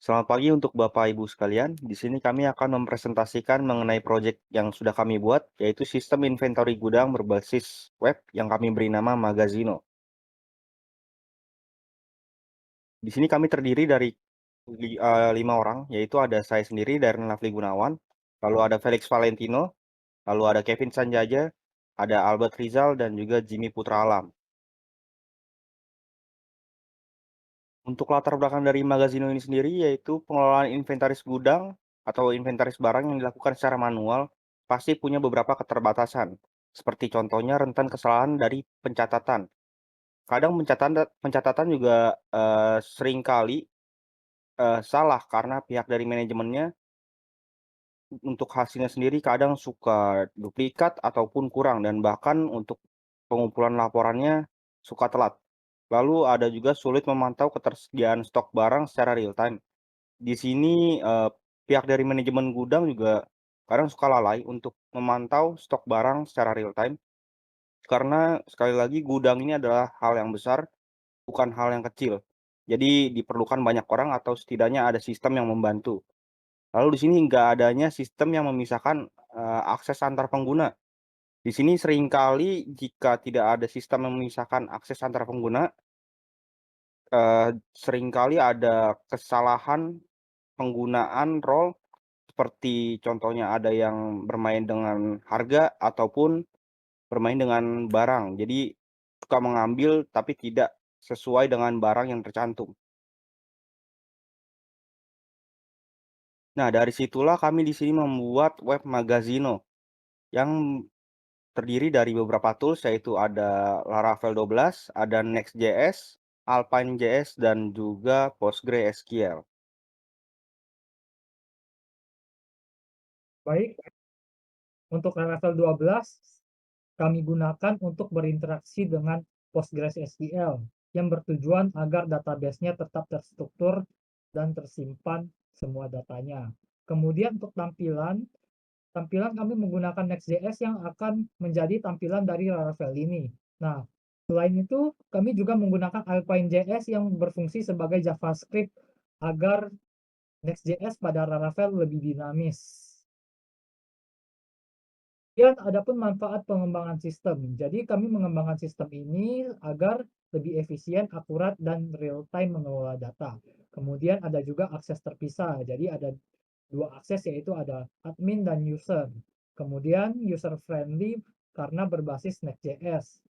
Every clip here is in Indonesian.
Selamat pagi untuk Bapak Ibu sekalian. Di sini kami akan mempresentasikan mengenai proyek yang sudah kami buat, yaitu sistem inventory gudang berbasis web yang kami beri nama Magazino. Di sini kami terdiri dari 5 orang, yaitu ada saya sendiri dari Nafli Gunawan, lalu ada Felix Valentino, lalu ada Kevin Sanjaja, ada Albert Rizal, dan juga Jimmy Putra Alam. Untuk latar belakang dari Magazino ini sendiri yaitu pengelolaan inventaris gudang atau inventaris barang yang dilakukan secara manual pasti punya beberapa keterbatasan. Seperti contohnya rentan kesalahan dari pencatatan. Kadang pencatatan juga seringkali salah karena pihak dari manajemennya untuk hasilnya sendiri kadang suka duplikat ataupun kurang dan bahkan untuk pengumpulan laporannya suka telat. Lalu ada juga sulit memantau ketersediaan stok barang secara real time. Di sini, pihak dari manajemen gudang juga kadang suka lalai untuk memantau stok barang secara real time, karena sekali lagi gudang ini adalah hal yang besar, bukan hal yang kecil. Jadi diperlukan banyak orang atau setidaknya ada sistem yang membantu. Lalu di sini nggak adanya sistem yang memisahkan, akses antar pengguna. Di sini seringkali jika tidak ada sistem yang memisahkan akses antar pengguna, seringkali ada kesalahan penggunaan role. Seperti contohnya ada yang bermain dengan harga ataupun bermain dengan barang. Jadi suka mengambil tapi tidak sesuai dengan barang yang tercantum. Nah, dari situlah kami di sini membuat web Magazino yang terdiri dari beberapa tools yaitu ada Laravel 12, ada Next.js, Alpine.js, dan juga PostgreSQL. Baik, untuk level 12 kami gunakan untuk berinteraksi dengan PostgreSQL yang bertujuan agar database-nya tetap terstruktur dan tersimpan semua datanya. Kemudian untuk tampilan, tampilan kami menggunakan Next.js yang akan menjadi tampilan dari Laravel ini. Nah, selain itu kami juga menggunakan Alpine.js yang berfungsi sebagai JavaScript agar Next.js pada Laravel lebih dinamis. Dan adapun manfaat pengembangan sistem. Jadi kami mengembangkan sistem ini agar lebih efisien, akurat, dan real time mengelola data. Kemudian ada juga akses terpisah. Jadi ada dua akses yaitu ada admin dan user. Kemudian user friendly karena berbasis Next.js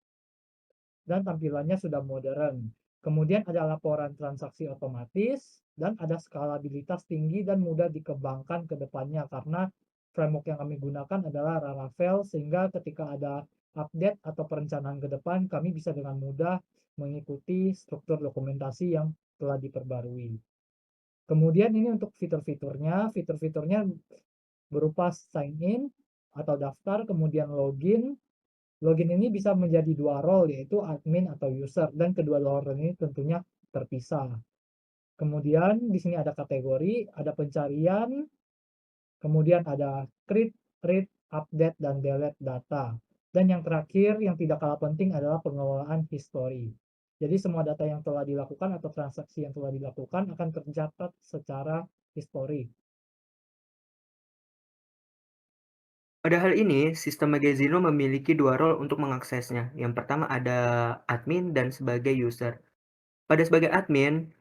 dan tampilannya sudah modern. Kemudian ada laporan transaksi otomatis dan ada skalabilitas tinggi dan mudah dikembangkan ke depannya karena framework yang kami gunakan adalah Laravel sehingga ketika ada update atau perencanaan ke depan kami bisa dengan mudah mengikuti struktur dokumentasi yang telah diperbarui. Kemudian ini untuk fitur-fiturnya berupa sign in atau daftar, kemudian login. Login ini bisa menjadi dua role, yaitu admin atau user, dan kedua role ini tentunya terpisah. Kemudian di sini ada kategori, ada pencarian, kemudian ada create, read, update, dan delete data. Dan yang terakhir, yang tidak kalah penting adalah pengelolaan history. Jadi semua data yang telah dilakukan atau transaksi yang telah dilakukan akan tercatat secara history. Pada hal ini, sistem Magazino memiliki dua role untuk mengaksesnya. Yang pertama ada admin dan sebagai user. Pada sebagai admin,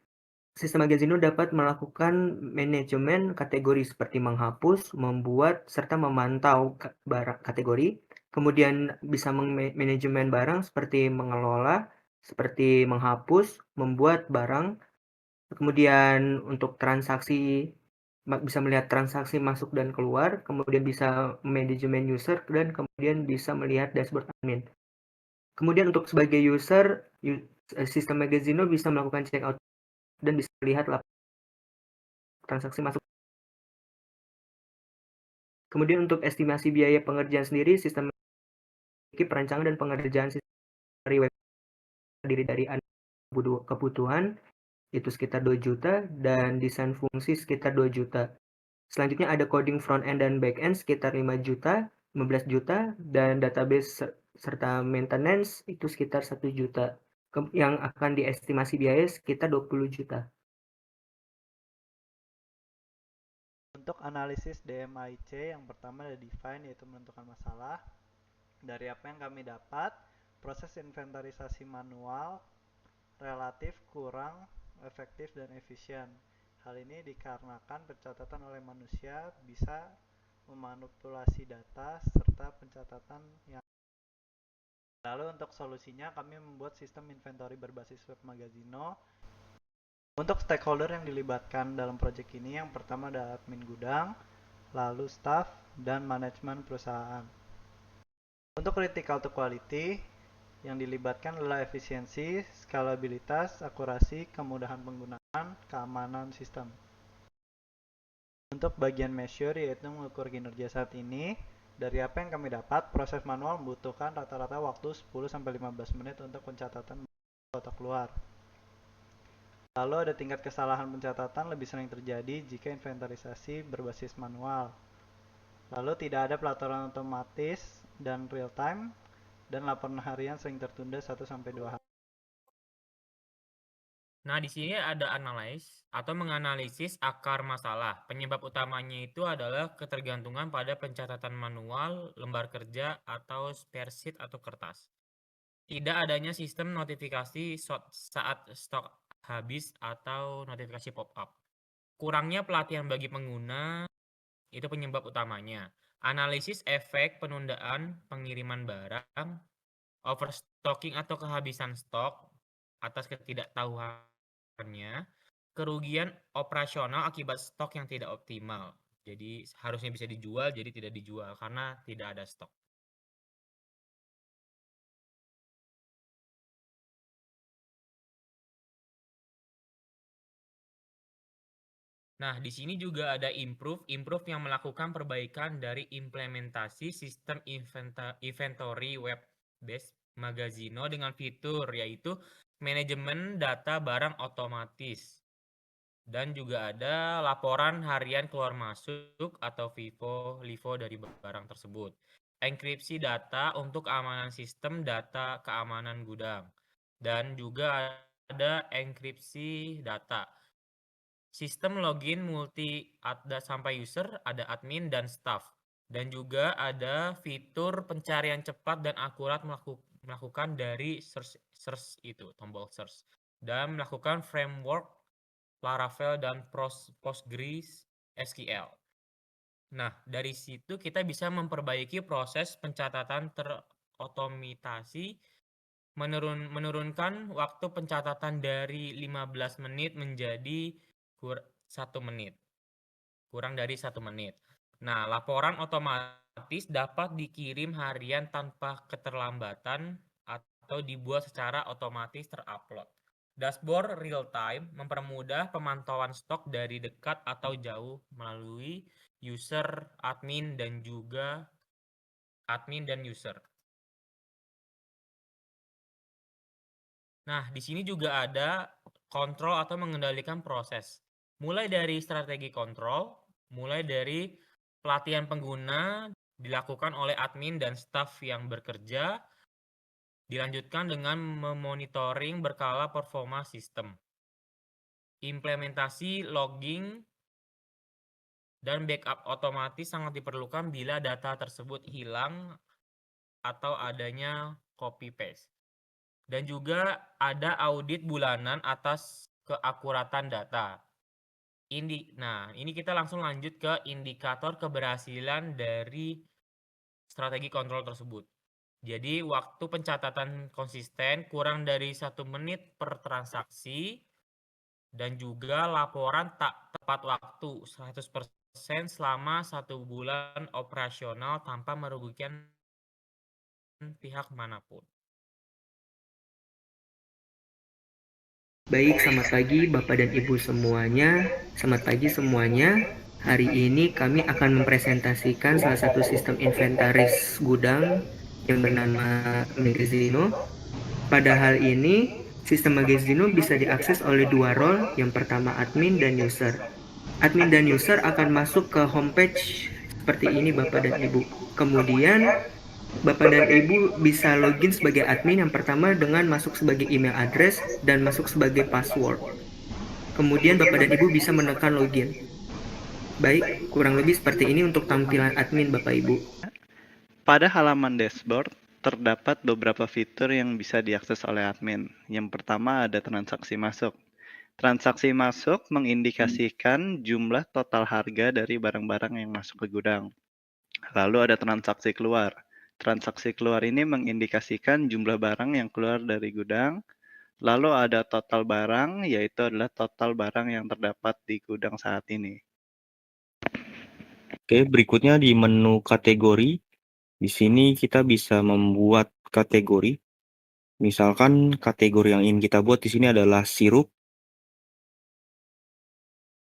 sistem Magazino dapat melakukan manajemen kategori seperti menghapus, membuat, serta memantau barang kategori. Kemudian bisa manajemen barang seperti mengelola, seperti menghapus, membuat barang. Kemudian untuk transaksi bisa melihat transaksi masuk dan keluar, kemudian bisa manajemen user, dan kemudian bisa melihat dashboard admin. Kemudian untuk sebagai user, sistem Magazino bisa melakukan check out dan bisa melihat transaksi masuk. Kemudian untuk estimasi biaya pengerjaan sendiri, sistem memiliki perancangan dan pengerjaan sistem dari web terdiri dari kebutuhan itu sekitar 2 juta dan desain fungsi sekitar 2 juta. Selanjutnya ada coding front end dan back end sekitar 5 juta, 15 juta, dan database serta maintenance itu sekitar 1 juta. Yang akan diestimasi biaya sekitar 20 juta. Untuk analisis DMIC, yang pertama ada define, yaitu menentukan masalah. Dari apa yang kami dapat, proses inventarisasi manual relatif kurang efektif dan efisien. Hal ini dikarenakan pencatatan oleh manusia bisa memanipulasi data serta pencatatan yang. Lalu untuk solusinya, kami membuat sistem inventory berbasis web Magazino. Untuk stakeholder yang dilibatkan dalam proyek ini, yang pertama ada admin gudang, lalu staff, dan manajemen perusahaan. Untuk critical to quality, yang dilibatkan adalah efisiensi, skalabilitas, akurasi, kemudahan penggunaan, keamanan sistem. Untuk bagian measure, yaitu mengukur kinerja saat ini, dari apa yang kami dapat, proses manual membutuhkan rata-rata waktu 10-15 menit untuk pencatatan atau keluar. Lalu ada tingkat kesalahan pencatatan lebih sering terjadi jika inventarisasi berbasis manual. Lalu tidak ada pelaporan otomatis dan real time, dan laporan harian sering tertunda 1-2 hari. Nah, di sini ada analyze atau menganalisis akar masalah. Penyebab utamanya itu adalah ketergantungan pada pencatatan manual, lembar kerja, atau spreadsheet atau kertas. Tidak adanya sistem notifikasi saat stok habis atau notifikasi pop-up. Kurangnya pelatihan bagi pengguna itu penyebab utamanya. Analisis efek penundaan pengiriman barang, overstocking atau kehabisan stok atas ketidaktahuannya, kerugian operasional akibat stok yang tidak optimal. Jadi harusnya bisa dijual, jadi tidak dijual karena tidak ada stok. Nah, di sini juga ada improve yang melakukan perbaikan dari implementasi sistem inventory web-based Magazino dengan fitur yaitu manajemen data barang otomatis. Dan juga ada laporan harian keluar masuk atau LIFO dari barang tersebut. Enkripsi data untuk keamanan sistem data keamanan gudang. Dan juga ada enkripsi data. Sistem login multi ada sampai user, ada admin dan staff. Dan juga ada fitur pencarian cepat dan akurat melakukan dari search itu, tombol search. Dan melakukan framework Laravel dan Postgres SQL. Nah, dari situ kita bisa memperbaiki proses pencatatan terotomatasi, menurunkan waktu pencatatan dari 15 menit menjadi 1 menit. Kurang dari 1 menit. Nah, laporan otomatis dapat dikirim harian tanpa keterlambatan atau dibuat secara otomatis terupload. Dashboard real time mempermudah pemantauan stok dari dekat atau jauh melalui user, admin, dan user. Nah, di sini juga ada kontrol atau mengendalikan proses. Mulai dari strategi kontrol, mulai dari pelatihan pengguna dilakukan oleh admin dan staf yang bekerja, dilanjutkan dengan memonitoring berkala performa sistem. Implementasi logging dan backup otomatis sangat diperlukan bila data tersebut hilang atau adanya copy paste. Dan juga ada audit bulanan atas keakuratan data. Nah, ini kita langsung lanjut ke indikator keberhasilan dari strategi kontrol tersebut. Jadi waktu pencatatan konsisten kurang dari 1 menit per transaksi dan juga laporan tak tepat waktu 100% selama 1 bulan operasional tanpa merugikan pihak manapun. Baik, selamat pagi Bapak dan Ibu semuanya. Selamat pagi semuanya. Hari ini kami akan mempresentasikan salah satu sistem inventaris gudang yang bernama Magazino. Pada hal ini, sistem Magazino bisa diakses oleh 2 role, yang pertama admin dan user. Admin dan user akan masuk ke homepage seperti ini Bapak dan Ibu. Kemudian Bapak dan Ibu bisa login sebagai admin yang pertama dengan masuk sebagai email address dan masuk sebagai password. Kemudian Bapak dan Ibu bisa menekan login. Baik, kurang lebih seperti ini untuk tampilan admin Bapak Ibu. Pada halaman dashboard, terdapat beberapa fitur yang bisa diakses oleh admin. Yang pertama ada transaksi masuk. Transaksi masuk mengindikasikan jumlah total harga dari barang-barang yang masuk ke gudang. Lalu ada transaksi keluar. Transaksi keluar ini mengindikasikan jumlah barang yang keluar dari gudang. Lalu ada total barang, yaitu adalah total barang yang terdapat di gudang saat ini. Oke, berikutnya di menu kategori. Di sini kita bisa membuat kategori. Misalkan kategori yang ingin kita buat di sini adalah sirup.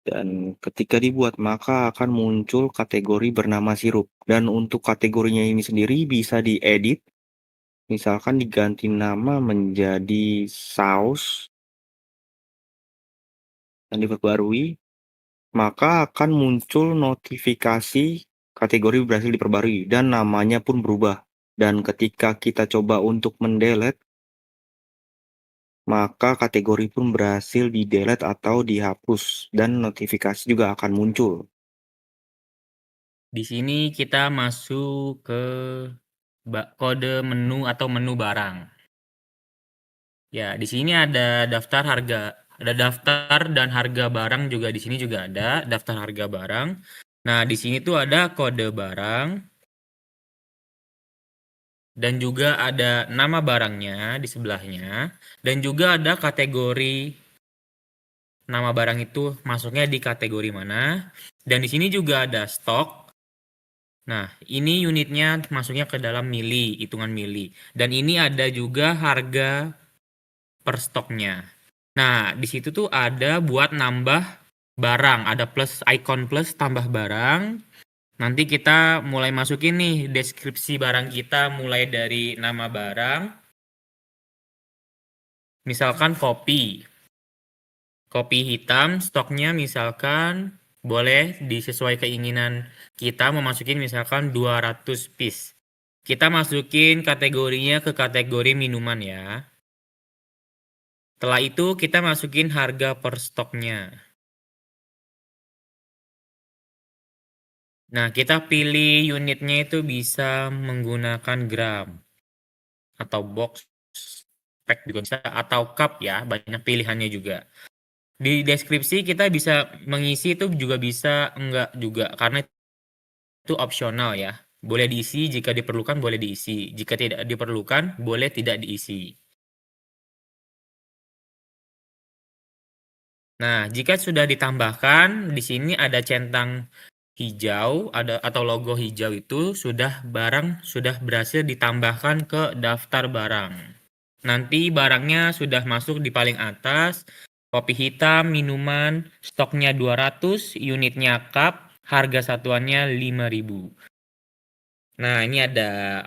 Dan ketika dibuat maka akan muncul kategori bernama sirup. Dan untuk kategorinya ini sendiri bisa diedit. Misalkan diganti nama menjadi saus dan diperbarui, maka akan muncul notifikasi kategori berhasil diperbarui dan namanya pun berubah. Dan ketika kita coba untuk mendelete, maka kategori pun berhasil di-delete atau dihapus dan notifikasi juga akan muncul. Di sini kita masuk ke kode menu atau menu barang. Ya, di sini ada daftar harga, ada daftar dan harga barang juga di sini juga ada daftar harga barang. Nah, di sini tuh ada kode barang dan juga ada nama barangnya di sebelahnya dan juga ada kategori nama barang itu masuknya di kategori mana. Dan di sini juga ada stok. Nah, ini unitnya masuknya ke dalam mili, hitungan mili. Dan ini ada juga harga per stoknya. Nah, di situ tuh ada buat nambah barang, ada plus icon plus tambah barang. Nanti kita mulai masukin nih deskripsi barang kita mulai dari nama barang. Misalkan kopi. Kopi hitam stoknya misalkan boleh disesuai keinginan kita mau masukin misalkan 200 piece. Kita masukin kategorinya ke kategori minuman ya. Setelah itu kita masukin harga per stoknya. Nah, kita pilih unitnya itu bisa menggunakan gram atau box, pack juga bisa atau cup ya, banyak pilihannya juga. Di deskripsi kita bisa mengisi itu juga bisa, enggak juga karena itu opsional ya. Boleh diisi jika diperlukan, boleh diisi. Jika tidak diperlukan, boleh tidak diisi. Nah, jika sudah ditambahkan, di sini ada centang hijau atau logo hijau itu barang sudah berhasil ditambahkan ke daftar barang. Nanti barangnya sudah masuk di paling atas, kopi hitam, minuman, stoknya 200, unitnya cup, harga satuannya 5.000. Nah, ini ada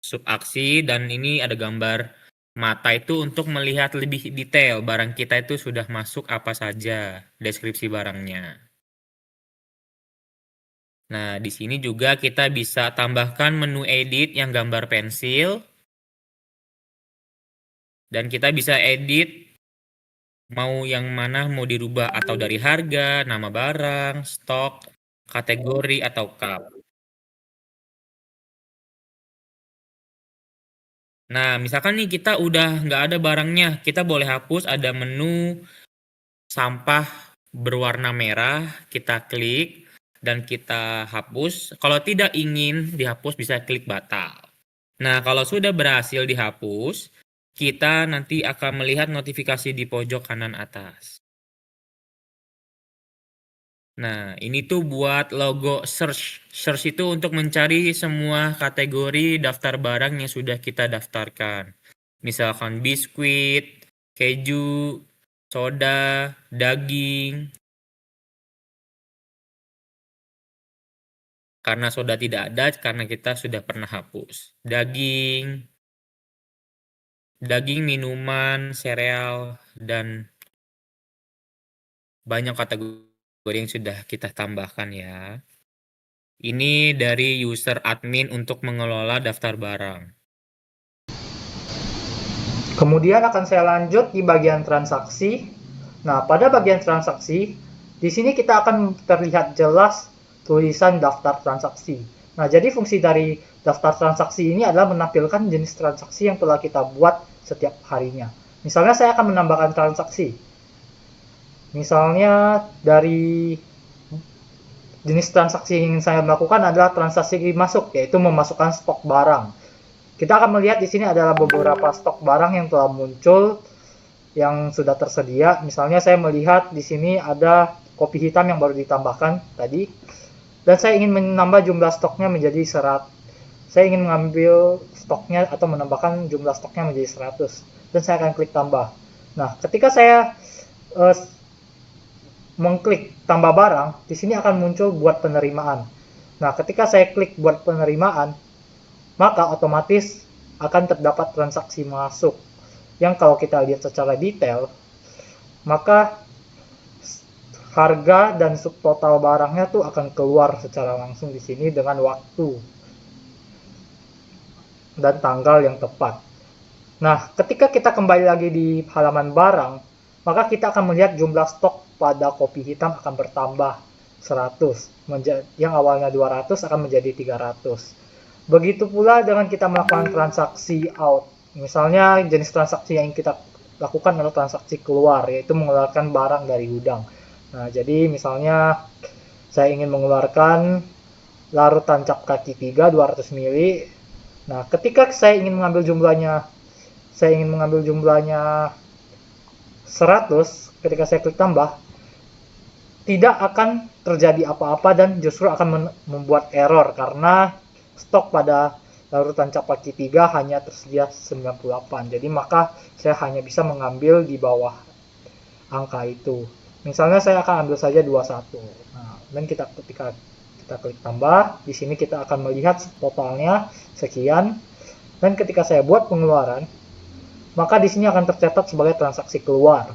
subaksi dan ini ada gambar mata itu untuk melihat lebih detail barang kita itu sudah masuk apa saja, deskripsi barangnya. Nah, di sini juga kita bisa tambahkan menu edit yang gambar pensil. Dan kita bisa edit mau yang mana mau dirubah atau dari harga, nama barang, stok, kategori, atau cup. Nah, misalkan nih kita udah nggak ada barangnya, kita boleh hapus, ada menu sampah berwarna merah, kita klik dan kita hapus. Kalau tidak ingin dihapus bisa klik batal. Nah, kalau sudah berhasil dihapus, kita nanti akan melihat notifikasi di pojok kanan atas. Nah, ini tuh buat logo search. Search itu untuk mencari semua kategori daftar barang yang sudah kita daftarkan. Misalkan biskuit, keju, soda, daging. Karena soda tidak ada, karena kita sudah pernah hapus. Daging, minuman, sereal, dan banyak kategori yang sudah kita tambahkan ya. Ini dari user admin untuk mengelola daftar barang. Kemudian akan saya lanjut di bagian transaksi. Nah, pada bagian transaksi, Di sini kita akan terlihat jelas tulisan daftar transaksi. Nah, jadi fungsi dari daftar transaksi ini adalah menampilkan jenis transaksi yang telah kita buat setiap harinya. Misalnya saya akan menambahkan transaksi. Misalnya dari jenis transaksi yang ingin saya lakukan adalah transaksi masuk, yaitu memasukkan stok barang. Kita akan melihat di sini adalah beberapa stok barang yang telah muncul yang sudah tersedia. Misalnya saya melihat di sini ada kopi hitam yang baru ditambahkan tadi, dan saya ingin menambah jumlah stoknya menjadi 100. Saya ingin mengambil stoknya atau menambahkan jumlah stoknya menjadi 100, dan saya akan klik tambah. Nah, ketika saya mengklik tambah barang, di sini akan muncul buat penerimaan. Nah, ketika saya klik buat penerimaan, maka otomatis akan terdapat transaksi masuk. Yang kalau kita lihat secara detail, maka harga dan subtotal barangnya tuh akan keluar secara langsung di sini dengan waktu dan tanggal yang tepat. Nah, ketika kita kembali lagi di halaman barang, maka kita akan melihat jumlah stok pada kopi hitam akan bertambah 100. Yang awalnya 200 akan menjadi 300. Begitu pula dengan kita melakukan transaksi out. Misalnya jenis transaksi yang kita lakukan adalah transaksi keluar, yaitu mengeluarkan barang dari gudang. Nah, jadi misalnya saya ingin mengeluarkan larutan cap kaki 3 200 ml. Nah, ketika saya ingin mengambil jumlahnya 100, ketika saya klik tambah, tidak akan terjadi apa-apa dan justru akan membuat error karena stok pada larutan cap kaki 3 hanya tersedia 98. Jadi maka saya hanya bisa mengambil di bawah angka itu. Misalnya saya akan ambil saja 21. Nah, dan ketika kita klik tambah, di sini kita akan melihat totalnya sekian. Dan ketika saya buat pengeluaran, maka di sini akan tercatat sebagai transaksi keluar.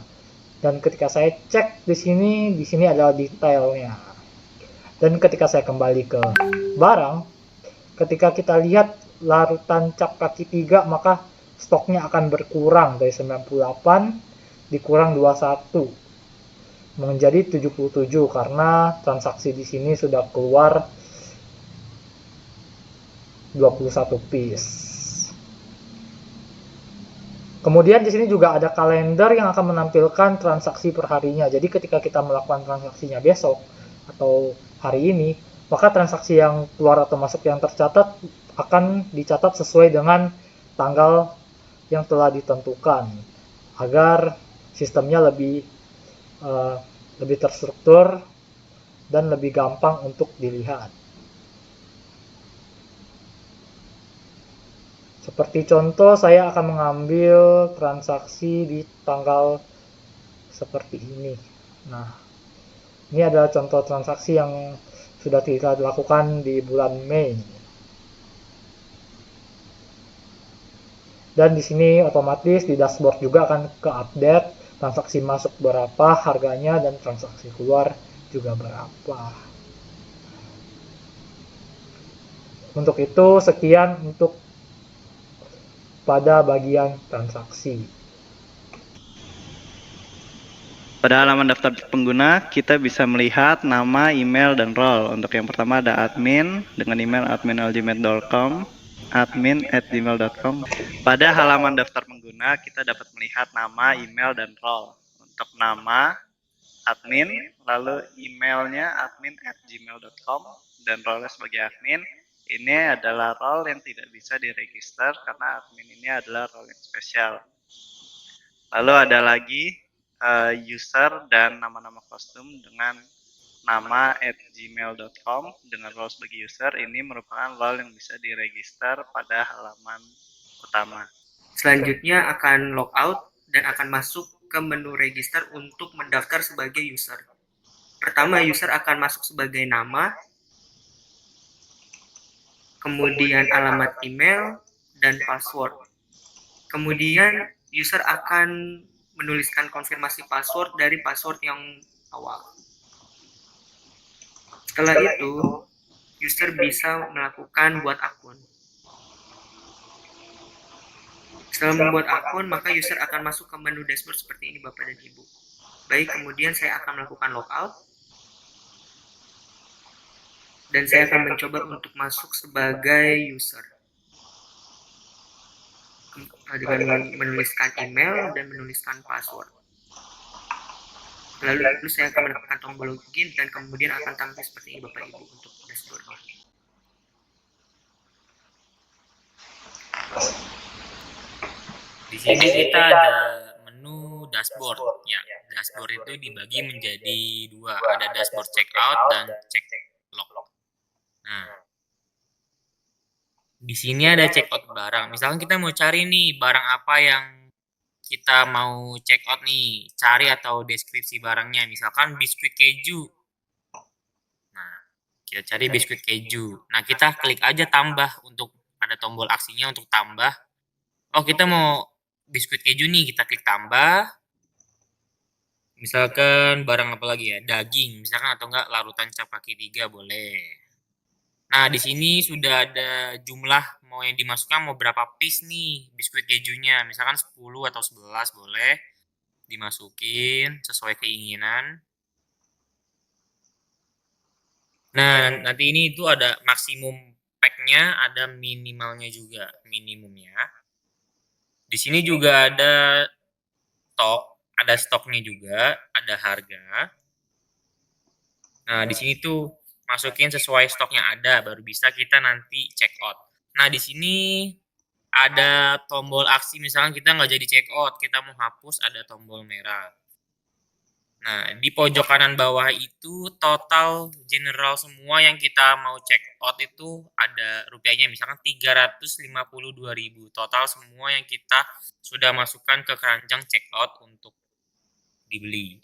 Dan ketika saya cek di sini adalah detailnya. Dan ketika saya kembali ke barang, ketika kita lihat larutan cap kaki 3, maka stoknya akan berkurang dari 98 dikurang 21 menjadi 77 karena transaksi di sini sudah keluar 21 piece. Kemudian di sini juga ada kalender yang akan menampilkan transaksi perharinya. Jadi ketika kita melakukan transaksinya besok atau hari ini, maka transaksi yang keluar atau masuk yang tercatat akan dicatat sesuai dengan tanggal yang telah ditentukan agar sistemnya lebih terstruktur dan lebih gampang untuk dilihat. Seperti contoh, saya akan mengambil transaksi di tanggal seperti ini. Nah, ini adalah contoh transaksi yang sudah kita lakukan di bulan Mei. Dan di sini otomatis di dashboard juga akan ke-update transaksi masuk berapa harganya dan transaksi keluar juga berapa. Untuk itu sekian untuk pada bagian transaksi. Pada halaman daftar pengguna, kita bisa melihat nama, email, dan role. Untuk yang pertama ada admin dengan email admin@gmail.com, admin@gmail.com. Pada halaman daftar pengguna, kita dapat melihat nama, email, dan role. Untuk nama, admin, lalu emailnya admin@gmail.com, dan role sebagai admin. Ini adalah role yang tidak bisa diregister karena admin ini adalah role yang spesial. Lalu ada lagi user dan nama-nama kostum dengan nama @gmail.com dengan role sebagai user. Ini merupakan role yang bisa diregister pada halaman utama. Selanjutnya akan logout dan akan masuk ke menu register untuk mendaftar sebagai user. Pertama, user akan masuk sebagai nama, kemudian alamat email dan password. Kemudian user akan menuliskan konfirmasi password dari password yang awal. Setelah itu, user bisa melakukan buat akun. Setelah membuat akun, maka user akan masuk ke menu dashboard seperti ini Bapak dan Ibu. Baik, kemudian saya akan melakukan logout. dan saya akan mencoba untuk masuk sebagai user dengan menuliskan email dan menuliskan password. Lalu saya akan menekan tombol login dan kemudian akan tampil seperti ini Bapak Ibu untuk dashboardnya. Di sini kita ada menu dashboard. Ya, dashboard itu dibagi menjadi dua. Ada dashboard checkout dan check log. Nah, di sini ada checkout barang. Misalkan kita mau cari nih barang apa yang kita mau checkout nih, cari atau deskripsi barangnya. Misalkan biskuit keju. Nah, kita cari biskuit keju. Nah, kita klik aja tambah untuk ada tombol aksinya untuk tambah. Oh, kita mau biskuit keju nih, kita klik tambah. Misalkan barang apa lagi ya? Daging, misalkan atau enggak larutan cap kaki 3 boleh. Nah, di sini sudah ada jumlah mau yang dimasukkan mau berapa piece nih biskuit kejunya. Misalkan 10 atau 11 boleh dimasukin sesuai keinginan. Nah, nanti ini itu ada maksimum pack-nya, ada minimalnya juga, minimumnya. Di sini juga ada stok, ada stoknya juga, ada harga. Nah, di sini tuh masukin sesuai stoknya ada, baru bisa kita nanti check out. Nah, di sini ada tombol aksi, misalkan kita nggak jadi check out, kita mau hapus, ada tombol merah. Nah, di pojok kanan bawah itu total general semua yang kita mau check out itu ada rupiahnya, misalkan 352.000 total semua yang kita sudah masukkan ke keranjang check out untuk dibeli.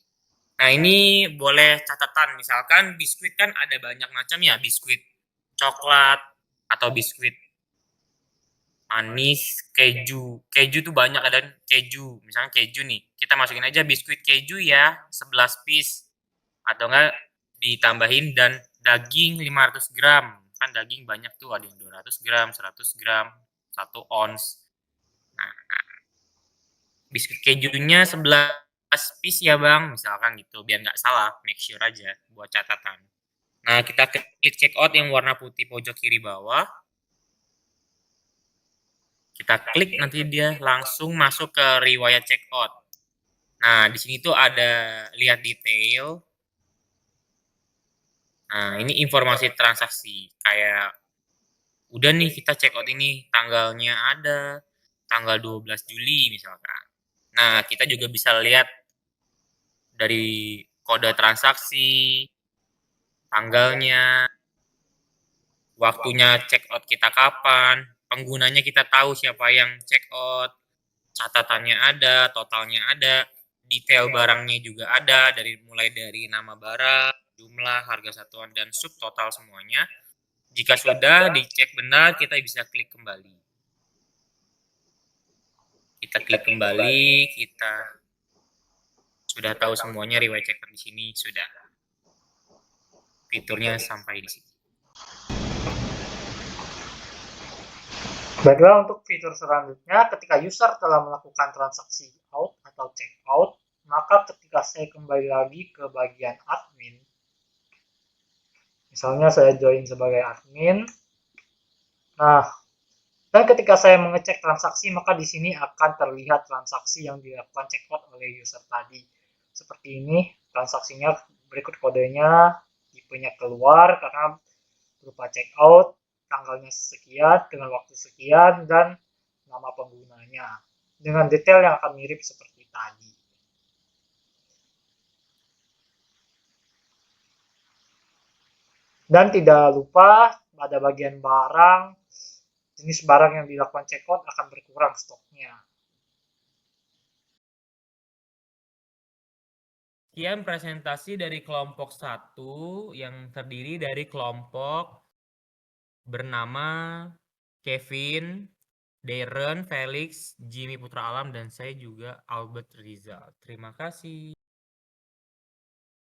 Nah, ini boleh catatan, misalkan biskuit kan ada banyak macam ya, biskuit coklat atau biskuit manis, keju. Keju tuh banyak, ada keju. Misalkan keju nih, kita masukin aja biskuit keju ya, 11 piece. Atau enggak ditambahin dan daging 500 gram. Kan daging banyak tuh, ada yang 200 gram, 100 gram, 1 ons. Nah, biskuit kejunya 11 piece ya bang, misalkan gitu, biar nggak salah, make sure aja buat catatan. Nah, kita klik check out yang warna putih pojok kiri bawah. Kita klik, nanti dia langsung masuk ke riwayat check out. Nah, di sini tuh ada lihat detail. Nah, ini informasi transaksi, kayak udah nih kita check out ini, tanggalnya ada, tanggal 12 Juli misalkan. Nah, kita juga bisa lihat dari kode transaksi, tanggalnya, waktunya check out kita kapan, penggunanya kita tahu siapa yang check out, catatannya ada, totalnya ada, detail barangnya juga ada, mulai dari nama barang, jumlah, harga satuan, dan subtotal semuanya. Jika sudah dicek benar, kita bisa klik kembali. Kita klik kembali, kita sudah tahu semuanya, riwayat check out di sini sudah. Fiturnya sampai di sini. Baiklah, untuk fitur selanjutnya, ketika user telah melakukan transaksi out atau check out, maka ketika saya kembali lagi ke bagian admin, misalnya saya join sebagai admin, nah, dan ketika saya mengecek transaksi, maka di sini akan terlihat transaksi yang dilakukan check out oleh user tadi. Seperti ini, transaksinya berikut kodenya, tipenya keluar karena berupa check out, tanggalnya sekian, dengan waktu sekian, dan nama penggunanya. Dengan detail yang akan mirip seperti tadi. Dan tidak lupa pada bagian barang, jenis barang yang dilakukan check out akan berkurang stoknya. Sekian presentasi dari kelompok 1 yang terdiri dari kelompok bernama Kevin, Darren, Felix, Jimmy Putra Alam, dan saya juga Albert Rizal. Terima kasih.